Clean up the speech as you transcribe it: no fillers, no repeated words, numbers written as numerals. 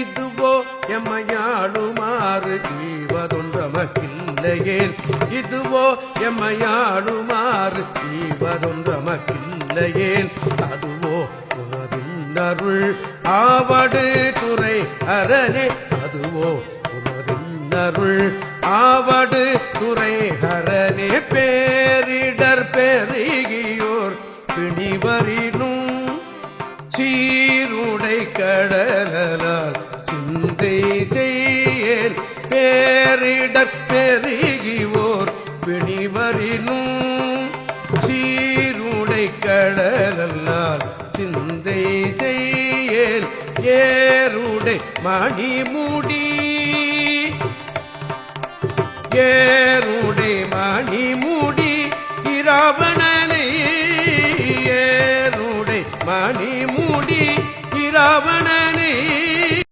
இதுவோ எம்மையாளுமாறு ஈவதொன்றமக்கில்லையேல் இதுவோ எம்மையாளுமாறு ஈவதொன்றமக்கில்லையேல் அதுவோ உனதின்னருள் ஆவடு துறை அரணே அதுவோ உனதின்னருள் ஆவடு துறை அரணே பேரிடர் பெருகியோர் பிணிவரினும் சீருடை கடலால் சிந்தை செய்யேல் பேரிடர் பெருகியோர் பிணிவரினும் சீருடை கடலால் சிந்தை செய்யேல் ஏருடை மணிமுடி